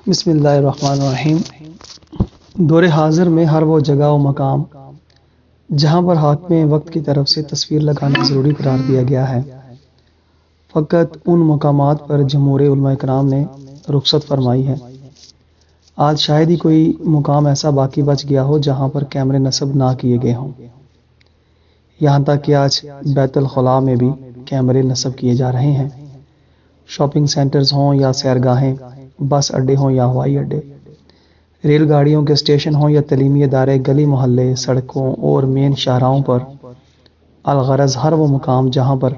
بسم اللہ الرحمن الرحیم۔ دور حاضر میں ہر وہ جگہ و مقام جہاں پر حاکم وقت کی طرف سے تصویر لگانا ضروری قرار دیا گیا ہے، فقط ان مقامات پر جمہور علماء کرام نے رخصت فرمائی ہے۔ آج شاید ہی کوئی مقام ایسا باقی بچ گیا ہو جہاں پر کیمرے نصب نہ کیے گئے ہوں، یہاں تک کہ آج بیت الخلاء میں بھی کیمرے نصب کیے جا رہے ہیں۔ شاپنگ سینٹرز ہوں یا سیرگاہیں، بس اڈے ہوں یا ہوائی اڈے، ریل گاڑیوں کے اسٹیشن ہوں یا تعلیمی ادارے، گلی محلے، سڑکوں اور مین شاہراہوں پر، الغرض ہر وہ مقام جہاں پر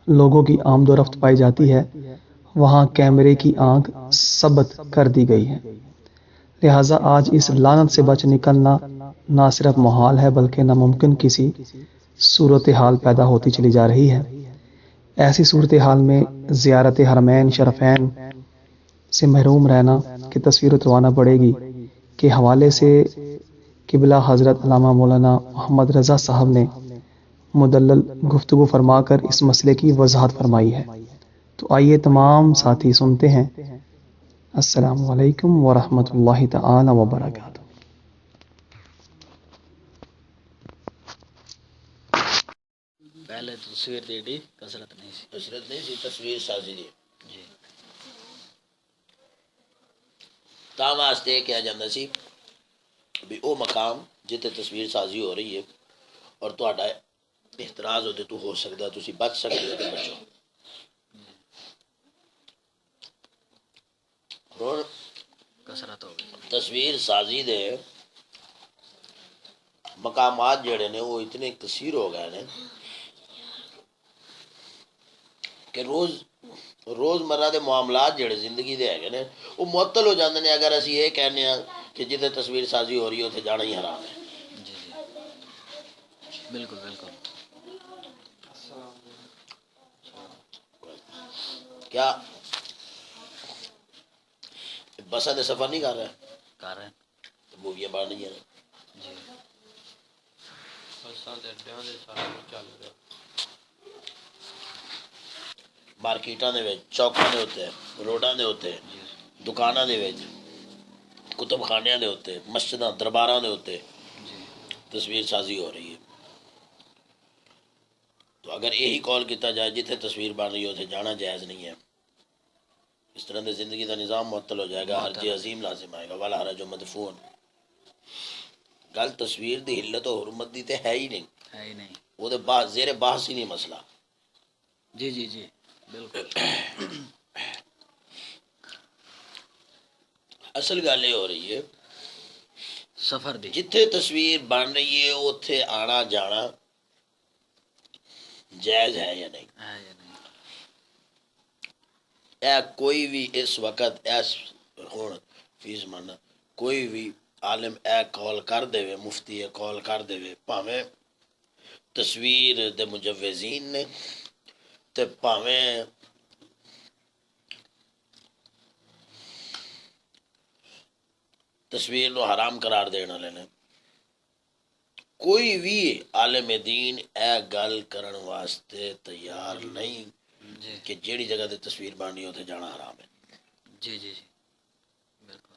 لوگوں کی آمد و رفت پائی جاتی ہے، وہاں کیمرے کی آنکھ ثبت کر دی گئی ہے۔ لہٰذا آج اس لعنت سے بچ نکلنا نہ صرف محال ہے بلکہ ناممکن کسی صورتحال پیدا ہوتی چلی جا رہی ہے۔ ایسی صورتحال میں زیارت حرمین شرفین سے محروم رہنا کی تصویر اتروانا پڑے گی کے حوالے سے قبلہ حضرت علامہ مولانا محمد رضا صاحب نے مدلل گفتگو فرما کر اس مسئلے کی وضاحت فرمائی ہے۔ تو آئیے تمام ساتھی سنتے ہیں۔ السلام علیکم ورحمۃ اللہ تعالی وبرکاتہ۔ پہلے تصویر دی ڈی کسرت نہیں سی تصویر سازی دی جی تا واسطے کیا جاتا سی بھی وہ مقام جتے تصویر سازی ہو رہی ہے اور تہاڈا احتراز ہوتے تو ہو سکتا تسی بچ سکتے ہو تو بچو۔ اور کسرت ہو گئی تصویر سازی دے مقامات جڑے نے وہ اتنے کثیر ہو گئے نے کہ روزمرہ دے معاملات جڑے زندگی دے ہے نے وہ معطل ہو جاندے نے اگر اسی یہ کہنے ہیں کہ جتنے تصویر سازی ہو رہی ہے اتنے جانا ہی حرام ہے۔ جی جی بالکل بالکل۔ کیا بساں دے سفر نہیں کر رہے تو موویاں بن رہی ہیں جی بساں دے اڈیاں دے سارا کچھ چل رہا مارکیٹاں دے وچ چوکاں دے اوتے روڈاں دے اوتے دکاناں دے وچ کتب خانیاں دے اوتے مسجداں درباراں دے اوتے تصویر سازی ہو رہی ہے۔ تو اگر یہی کال کیتا جائے جتنے تصویر بن رہی ہے اتنے جانا جائز نہیں ہے، اس طرح سے زندگی کا نظام معطل ہو جائے گا، حرج عظیم لازم آئے گا، ولا حرج مدفون۔ گل تصویر دی حلت و حرمت دی تے ہے ہی نہیں وہ دے زیر بحث ہی نہیں مسئلہ۔ جی جی جی بالکل۔ اصل گل یہ ہو رہی ہے سفر دی جتھے تصویر بن رہی ہے اتھے آنا جانا جائز ہے یا نہیں؟ اے کوئی بھی اس وقت ایس ہون فی زمانہ کوئی بھی عالم اے کال کر دے مفتی اے کال کر دے پاویں تصویر دے مجوزین نے تے پاویں تصویر نو حرام قرار دینا لینے، کوئی بھی عالم دین اے گل کرن واسطے تیار نہیں کہ جیڑی جگہ تے تصویر بننی اتنے جانا حرام ہے۔ جی جی جی بالکل۔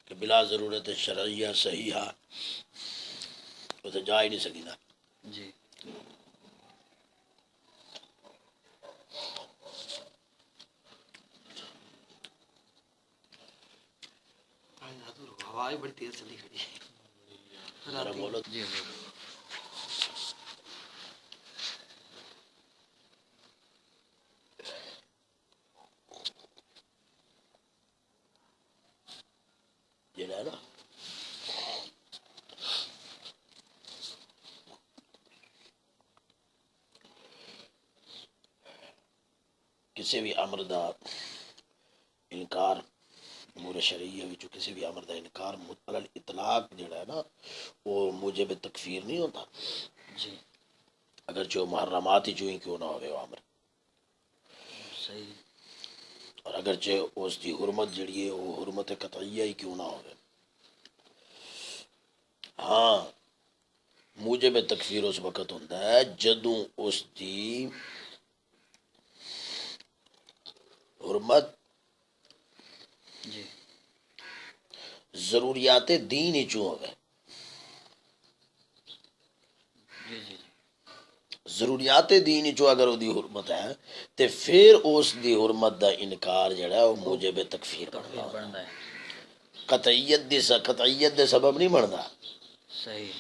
کہ بلا ضرورت شرعیہ صحیحہ اتنے جا ہی نہیں سکتا۔ جی ہوا بڑی تیز چلی کھڑی ہے بولو جی جڑا ہے نا کسی بھی امر دا انکار امور شرعیہ وچوں کسی بھی امر دا انکار مطلق اطلاق جڑا ہے نا وہ موجب تکفیر نہیں ہوتا جی، اگر جو محرمات ہی جو ہی کیوں نہ ہوئے وہ امر صحیح، اور اگرچہ اس کی حرمت جڑی ہے وہ حرمت قطعیہ ہی کیوں نہ ہوئے۔ ہاں موجب تکفیر اس وقت ہوتا ہے جدوں اس دی حرمت جی ضروریات دین چوں ہوئے. جی جی جی ضروریات دین چو اگر وہ دی حرمت ہے تے پھر اس دی حرمت دا انکار جڑا ہے وہ موجب تکفیر تکفیر بندا بنتا ہے. قطعیت دے سبب نہیں بندا، صحیح.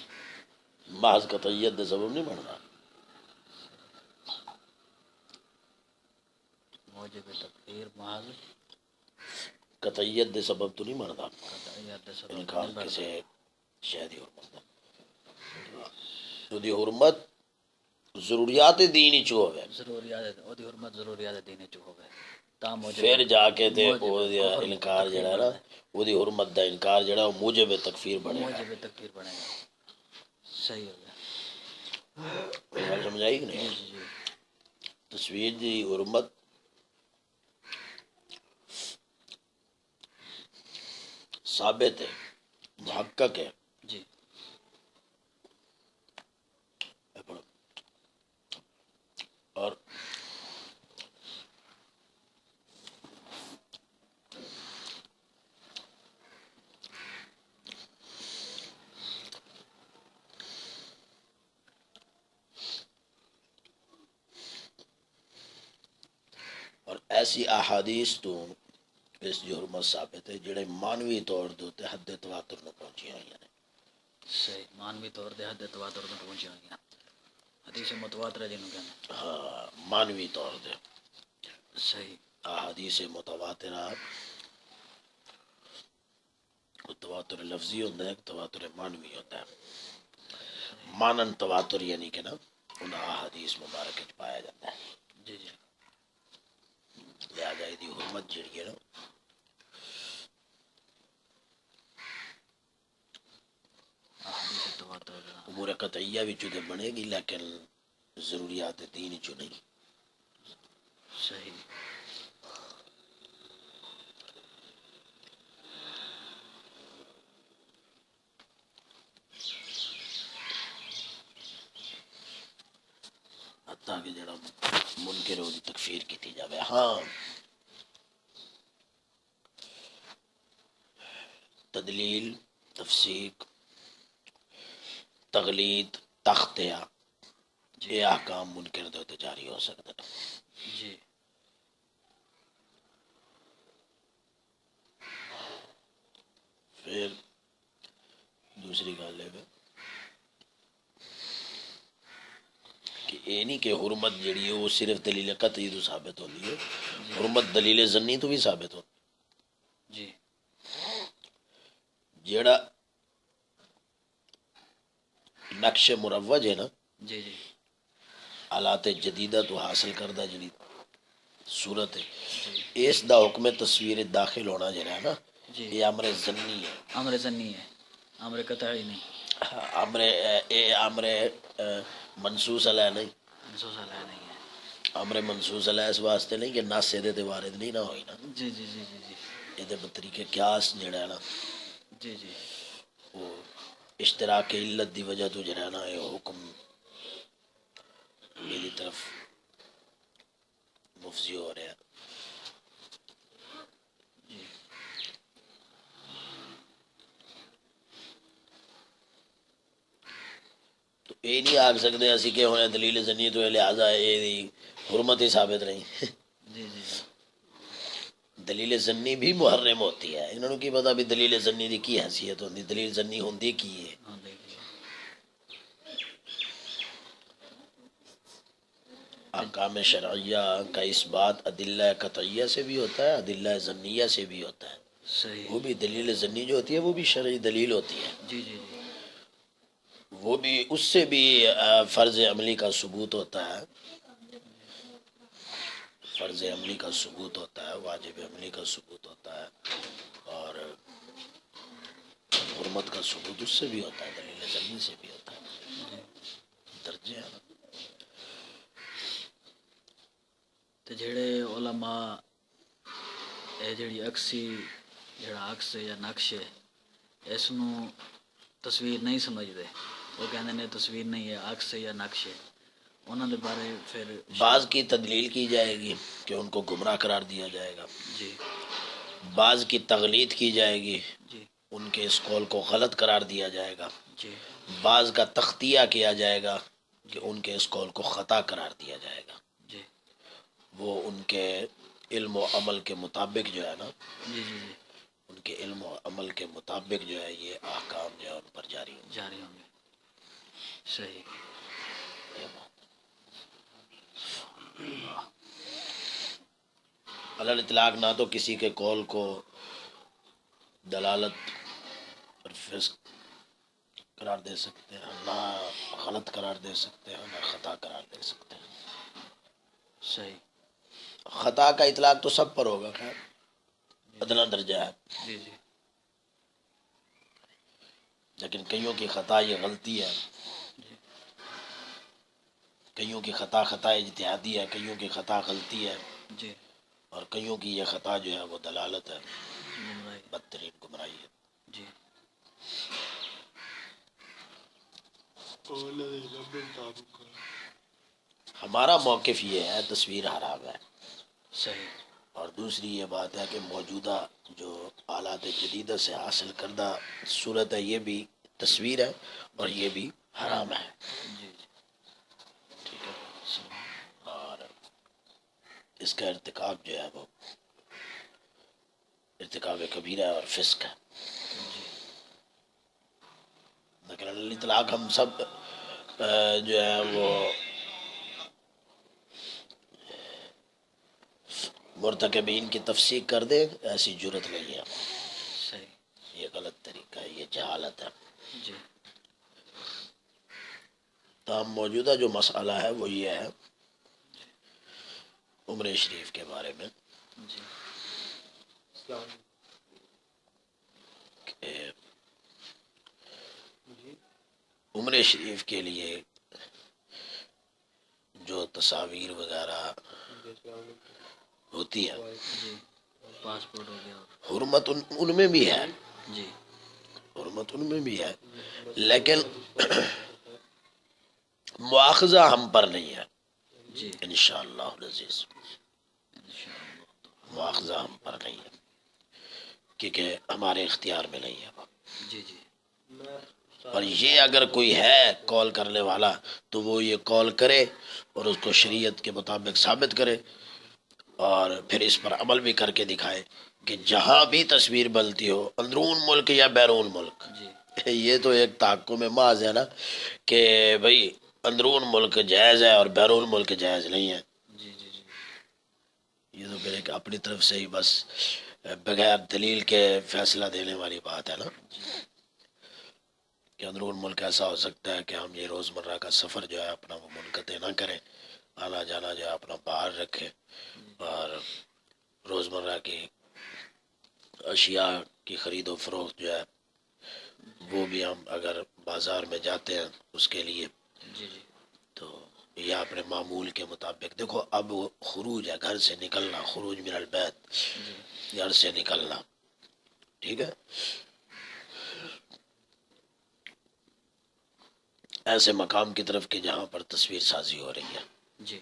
محض قطعیت دے سبب نہیں بندا. موجب تکفیر محض قطعیت دے سبب تو نہیں بندا قطعیت دے سبب انکار نہیں بنتا. کسی شے دی حرمت دا. دی حرمت ضروریات دین چو ہوئے ضروریات او دی حرمت ضروریات دین چ ہوے تا موجب پھر جا کے تے موجب او دی کفر انکار تکفیر جڑا ہے نا بنتا او دی حرمت دا انکار جڑا ہے وہ موجب تکفیر بنے گا. موجب تکفیر بنے گا. صحیح ہو گیا. گل سمجھائی کہ جی نہیں؟ جی جی تصویر دی حرمت ثابت ہے، محقق ہے. جی اور اور ایسی احادیث تو اس کی حرمت ثابت ہے جڑے مانوی طور دے حد تواتر نو پہنچی ہوئی ہیں. صحیح. مانوی طور دے حد تواتر تک پہنچی ہوئی ہیں. حدیث متواتر جنوں کہنے. ہاں مانوی طور دے صحیح. احادیث متواترہ تواتر لفظی ہوتا ہے، تواتر مانوی ہوتا ہے. مانن تواتر یعنی کہ نا ان احادیث مبارک پایا جاتا ہے. جی جی لہذا دی حرمت جڑی ہے نا احادیث تواتر. امور قطعیہ وچوں تے بنے گی لیکن ضروریات دین چوں نہیں. صحیح. حتیٰ کہ جڑا منکر ہو دی تکفیر کیتی جاوے. ہاں تدلیل، تفسیق، تغلید، تختیا جی یہ احکام منکر دے تے جاری ہو سکتے ہیں. جی پھر دوسری گل ہے کہ یہ نہیں کہ حرمت جڑی ہے وہ صرف دلیل قطعی تو ثابت ہوتی ہے، حرمت دلیل ظنی تو بھی ثابت ہوتی. جی جیڑا نقش مروج ہے نا جی جی آلات جدیدہ تو حاصل کردہ جڑی صورت ہے جی اس دا حکم تصویر داخل ہونا جڑا ہے نا جی یہ امر ظنی ہے. امر ظنی ہے، امر قطعی نہیں. امر اے امر منصوص علیہ نہیں. منصوص علیہ نہیں ہے. امر منصوص علیہ اس واسطے نہیں کہ نص دے وارد نہیں نہ ہوئی نا. جی جی جی جی جی یہ طریقے قیاس جڑا ہے نا جی جی وہ اشتراک علت دی وجہ تو جڑا ہے نا یہ حکم میری طرف مفضی ہو رہا ہے. جی تو یہ نہیں آکھ سکتے اسی کہ ہونے دلیل ظنی تو لہٰذا یہ حرمت ہی ثابت نہیں. جی جی جی دلیل ظنی بھی محرم ہوتی ہے. انہوں نے کی پتا بھی دلیل ظنی دی کی حیثیت ہوتی، دلیل ظنی ہوندی کی ہے. ہاں دیکھیے. احکام شرعیہ کا اس بات ادلہ قطعیہ سے بھی ہوتا ہے، ادلہ ظنیہ سے بھی ہوتا ہے. صحیح. وہ بھی دلیل ظنی جو ہوتی ہے وہ بھی شرعی دلیل ہوتی ہے. جی جی جی وہ بھی اس سے بھی فرض عملی کا ثبوت ہوتا ہے، فرض عملی کا ثبوت ہوتا ہے، واجب عملی کا ثبوت ہوتا ہے، اور حرمت کا ثبوت اس سے بھی ہوتا ہے، دلیل ظنی سے بھی ہوتا ہے. درجے ہیں نا. تے جڑے علماء اے جڑی اکسی جڑا عکس یا نقش ہے اس نو تصویر نہیں سمجھتے. وہ کہتے ہیں تصویر نہیں ہے، عکس ہے یا نقش ہے، انہوں نے بارے پھر بعض کی تدلیل کی جائے گی کہ ان کو گمراہ قرار دیا جائے گا، جی بعض کی تغلید کی جائے گی، جی ان کے اس قول کو غلط قرار دیا جائے گا، جی بعض کا تختیہ کیا جائے گا کہ ان کے اس قول کو خطا قرار دیا جائے گا۔ جی وہ ان کے علم و عمل کے مطابق جو ہے نا، جی جی جی ان کے علم و عمل کے مطابق جو ہے یہ احکام جو ہے ان پر جاری ہوں جاری ہوں گے۔ صحیح۔ گے۔ علی الاطلاق نہ تو کسی کے قول کو دلالت اور فسق قرار دے سکتے ہیں، نہ غلط قرار دے سکتے ہیں، نہ خطا قرار دے سکتے ہیں۔ صحیح۔ خطا کا اطلاق تو سب پر ہوگا، خیر ادنا درجہ ہے، جی جی لیکن کئیوں کی خطا یہ غلطی ہے، کئیوں کی خطا خطا اجتہادی ہے، کئیوں کی خطا غلطی ہے، جی اور کئیوں کی یہ خطا جو ہے وہ دلالت ہے، گمراہی۔ بدترین گمراہی ہے۔ جی ہمارا موقف یہ ہے تصویر حرام ہے، صحیح۔ اور دوسری یہ بات ہے کہ موجودہ جو آلات جدیدہ سے حاصل کردہ صورت ہے یہ بھی تصویر ہے اور یہ بھی حرام ہے، جی جی ٹھیک ہے، اور اس کا ارتکاب جو ہے وہ ارتکاب کبیرہ ہے اور فسق ہے۔ لیکن الاطلاق ہم سب جو ہے وہ مرتکبین کی تفسیق کر دیں، ایسی جرت نہیں ہے، صحیح۔ یہ غلط طریقہ ہے، یہ جہالت ہے۔ جی تاہم موجودہ جو مسئلہ ہے وہ یہ ہے عمرہ شریف کے بارے میں جی کہ عمرہ شریف کے لیے جو تصاویر وغیرہ ہوتی ہے، جی پاسپورٹ ہو گیا اور حرمت ان میں بھی ہے، جی حرمت ان میں بھی ہے، لیکن مواخذہ ہم پر نہیں ہے، جی انشاءاللہ العزیز انشاءاللہ۔ مواخذہ ہم پر نہیں ہے، کیونکہ ہمارے اختیار میں نہیں ہے وہ۔ جی جی اور یہ اگر کوئی ہے کال کرنے والا تو وہ یہ کال کرے اور اس کو شریعت کے مطابق ثابت کرے، اور پھر اس پر عمل بھی کر کے دکھائے کہ جہاں بھی تصویر بنتی ہو، اندرون ملک یا بیرون ملک، جی یہ تو ایک تحکم محض ہے نا کہ بھئی اندرون ملک جائز ہے اور بیرون ملک جائز نہیں ہے، جی جی جی یہ تو پھر ایک اپنی طرف سے ہی بس بغیر دلیل کے فیصلہ دینے والی بات ہے نا، کہ اندرون ملک ایسا ہو سکتا ہے کہ ہم یہ روزمرہ کا سفر جو ہے اپنا وہ منقطع نہ کریں، آنا جانا جو ہے اپنا باہر رکھیں، اور روزمرہ کی اشیاء کی خرید و فروخت جو ہے وہ بھی ہم اگر بازار میں جاتے ہیں اس کے لیے جی جی تو یہ اپنے معمول کے مطابق دیکھو، اب خروج ہے، گھر سے نکلنا، خروج من البیت، گھر سے نکلنا، ٹھیک ہے، ایسے مقام کی طرف کہ جہاں پر تصویر سازی ہو رہی ہے، جی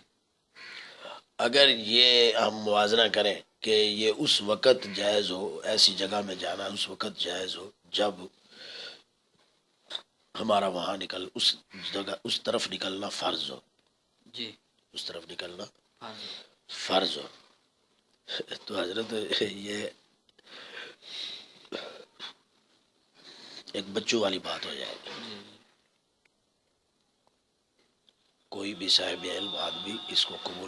اگر یہ ہم موازنہ کریں کہ یہ اس وقت جائز ہو، ایسی جگہ میں جانا اس وقت جائز ہو جب ہمارا وہاں اس جگہ اس طرف نکلنا فرض ہو، جی اس طرف نکلنا ہاں جی فرض ہو، تو حضرت یہ ایک بچوں والی بات ہو جائے گی، جی جی کوئی بھی صاحب علم آدمی اس کو قبول